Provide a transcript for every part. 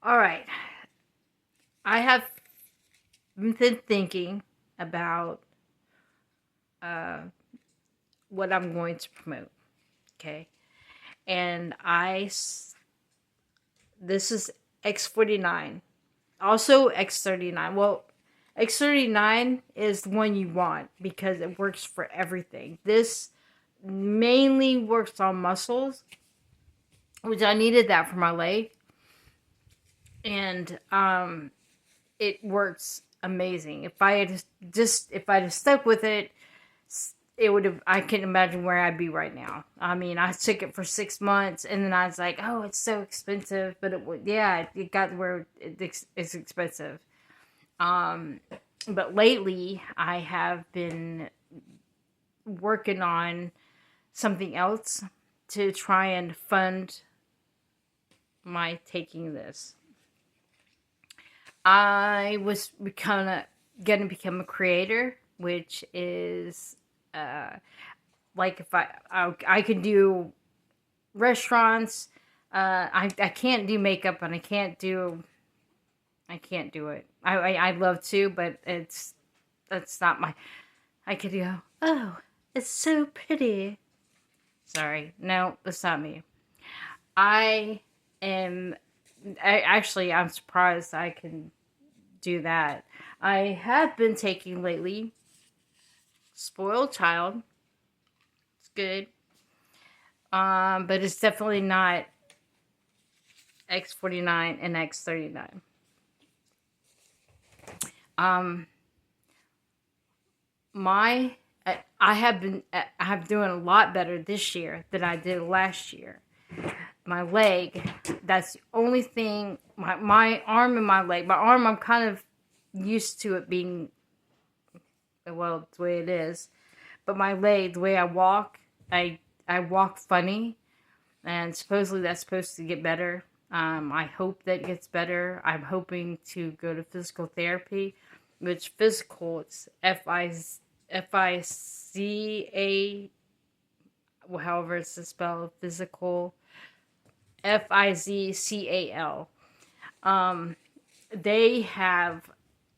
All right. I have been thinking about uh, what I'm going to promote. Okay. And this is X49. Also X39. Well, X39 is the one you want because it works for everything. This mainly works on muscles, which I needed that for my leg. And it works amazing. If I had stuck with it, it would have. I can imagine where I'd be right now. I mean, I took it for 6 months, and then I was like, "Oh, it's so expensive," but it would. Yeah, it got where it's expensive. Um, but lately, I have been working on something else to try and fund my taking this. I was gonna become a creator, which is uh, like if I could do restaurants. I can't do makeup and I can't do it. I love to, but that's not my. I could go. Oh, it's so pretty. Sorry, no, that's not me. I am. I'm surprised I can do that. I have been taking lately Spoiled Child. It's good. But it's definitely not X49 and X39. Um, my I have doing a lot better this year than I did last year. My leg, that's the only thing. My arm and my leg. My arm, I'm kind of used to it being well the way it is, but my leg, the way I walk funny, and supposedly that's supposed to get better. I hope that gets better. I'm hoping to go to physical therapy, which physical it's FICA, however it's spelled, physical FIZCAL. Um, they have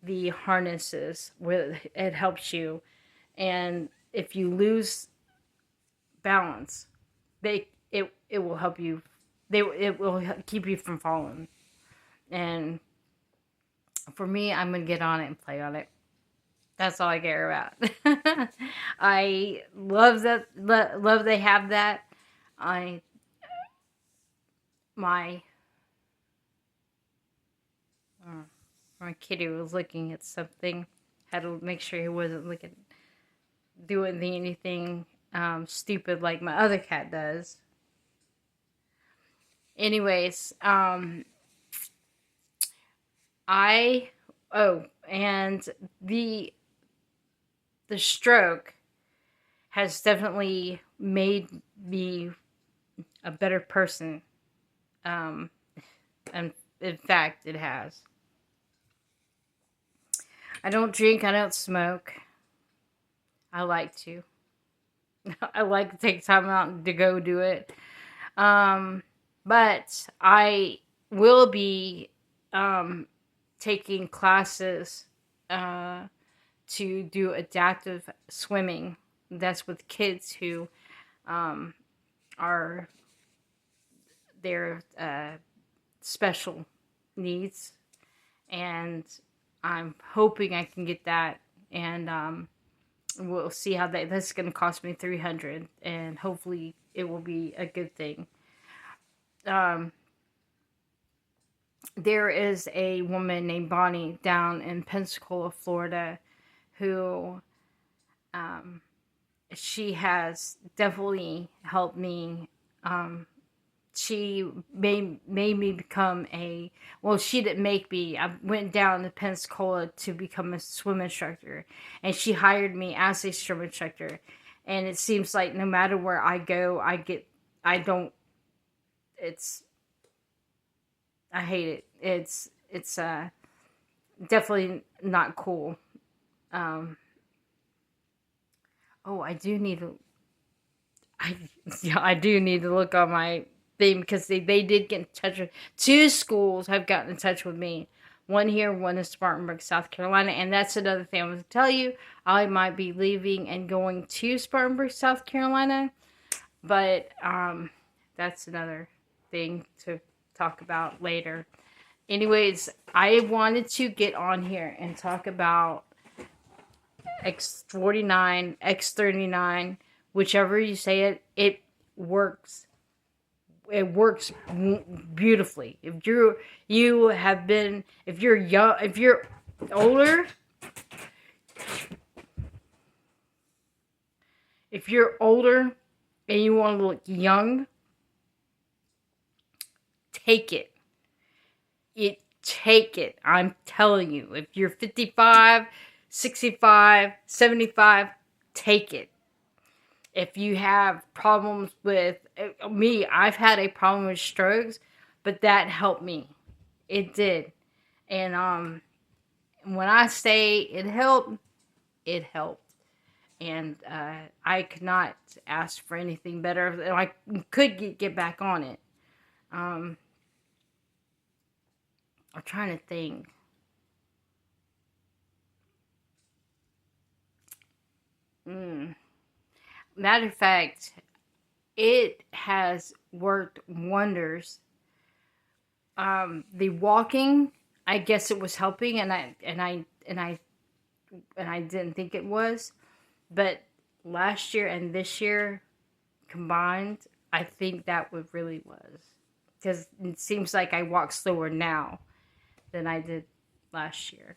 the harnesses where it helps you, and if you lose balance, it will help you. It will keep you from falling. And for me, I'm gonna get on it and play on it. That's all I care about. I love that. Love they have that. I my my kitty was looking at something. Had to make sure he wasn't looking doing anything stupid like my other cat does. Anyways, I and the stroke has definitely made me a better person. Um, and in fact, it has. I don't drink. I don't smoke. I like to. I like to take time out to go do it. Um, but I will be taking classes uh, to do adaptive swimming. That's with kids who um, are their special needs, and I'm hoping I can get that. And we'll see how that's going to cost me 300, and hopefully it will be a good thing. Um, there is a woman named Bonnie down in Pensacola, Florida, who um, she has definitely helped me. She made me become she didn't make me. I went down to Pensacola to become a swim instructor, and she hired me as a swim instructor. And it seems like no matter where I go, I don't, it's, I hate it. It's definitely not cool. Um, oh, I do need to, I, yeah, I do need to look on my thing, because they did get in touch with, two schools have gotten in touch with me. One here, one in Spartanburg, South Carolina. And that's another thing I want to tell you. I might be leaving and going to Spartanburg, South Carolina. But that's another thing to talk about later. Anyways, I wanted to get on here and talk about X49, X39, whichever you say it, it works. It works beautifully. If you're young, if you're older, and you want to look young, take it. Take it. I'm telling you. If you're 55, 65, 75, take it. If you have problems with me, I've had a problem with strokes, but that helped me. It did. And when I say it helped, it helped. And I could not ask for anything better. I could get back on it. I'm trying to think. Matter of fact, it has worked wonders. The walking, I guess it was helping, and I didn't think it was, but last year and this year combined, I think that what really was, because it seems like I walk slower now than I did last year.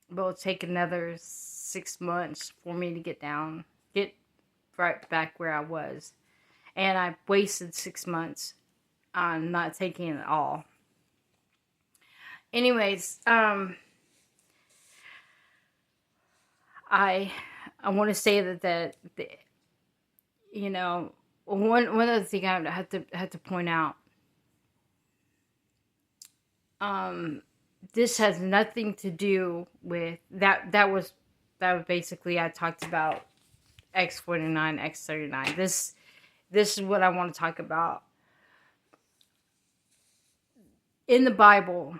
But it'll take another 6 months for me to get right back where I was. And I wasted 6 months on not taking it all. Anyways, I want to say that you know, one other thing I had to point out. This has nothing to do with that. That was basically, I talked about X49, X39. This is what I want to talk about. In the Bible,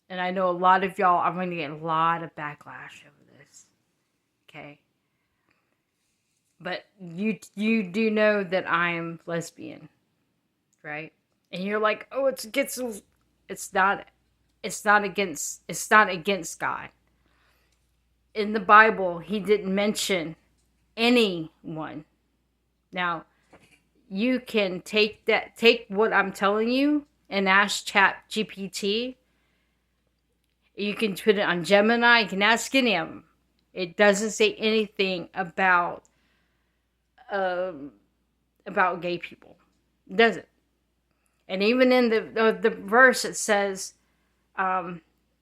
and I know a lot of y'all are going to get a lot of backlash over this. Okay. But you do know that I'm lesbian, right? And you're like, oh, it's not against God. In the Bible, he didn't mention anyone. Now, you can take what I'm telling you and ask ChatGPT. You can put it on Gemini. You can ask any of them. It doesn't say anything about gay people. It doesn't. And even in the verse, it says,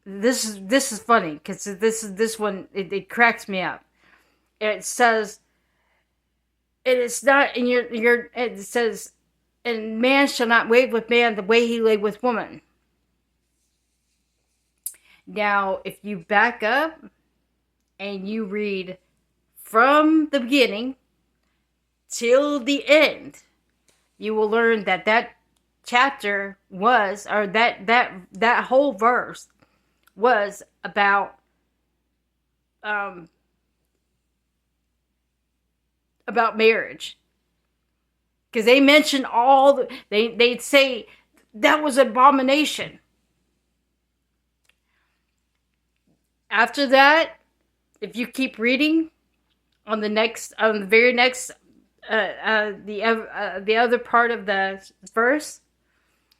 this is funny, because this one it cracks me up. It says, it is not in your. It says, and man shall not lay with man the way he lay with woman. Now, if you back up and you read from the beginning till the end, you will learn that chapter was, or that whole verse was about marriage. Because they mention they'd say that was abomination. After that, if you keep reading on the very next the other part of the verse,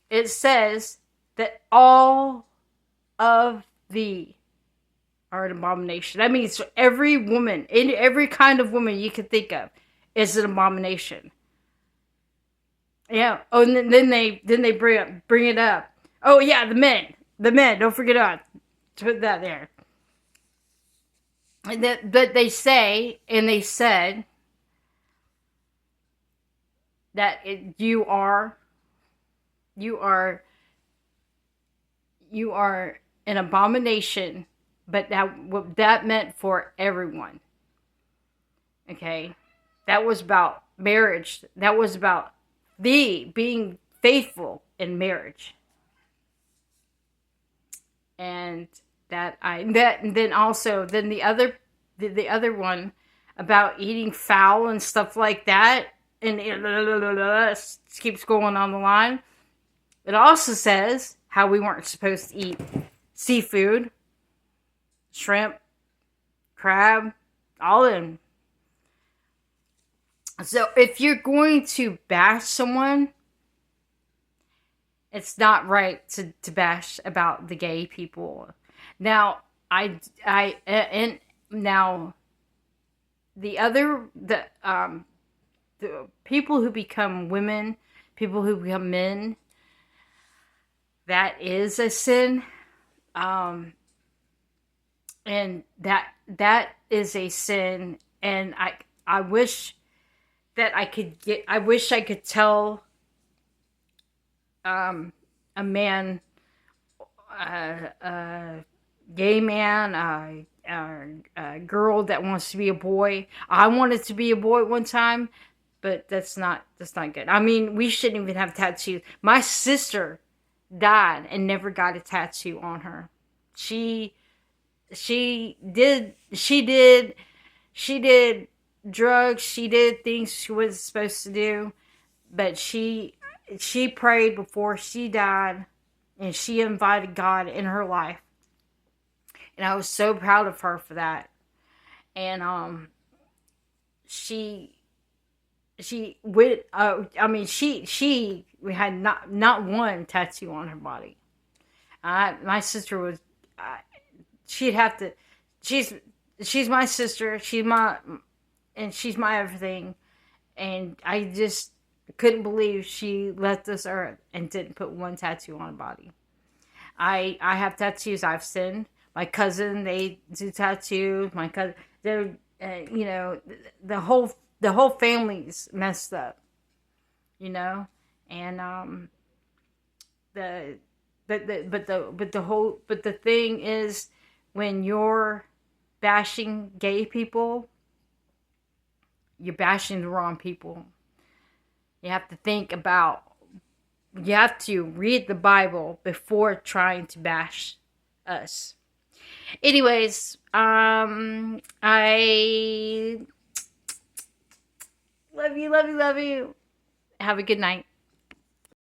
it says that all of thee are an abomination. That means every woman, every kind of woman you can think of, is an abomination. Yeah. Oh, and then they bring it up. Oh yeah, the men. Don't forget about put that there. But they say, and they said that you are an abomination, but that meant for everyone. Okay, That was about marriage. That was about thee being faithful in marriage. And and then also then the other one about eating fowl and stuff like that, and it keeps going on the line. It also says how we weren't supposed to eat seafood, shrimp, crab, all in. So if you're going to bash someone, it's not right to bash about the gay people. Now, and now the people who become women, people who become men, that is a sin. Um, and that is a sin. And I wish that I wish I could tell a man, a gay man, a girl that wants to be a boy. I wanted to be a boy one time, but that's not good. I mean, we shouldn't even have tattoos. My sister died and never got a tattoo on her. She did drugs. She did things she wasn't supposed to do, but she prayed before she died, and she invited God in her life, and I was so proud of her for that. And she went. I mean, she had not one tattoo on her body. My sister was. She'd have to. She's my sister. She's my everything, and I just couldn't believe she left this earth and didn't put one tattoo on her body. I have tattoos. I've sinned. My cousin, they do tattoos. My cousin, they're the whole family's messed up, and the but the thing is, when you're bashing gay people, you're bashing the wrong people. You have to think about, you have to read the Bible before trying to bash us. Anyways, I love you. Have a good night.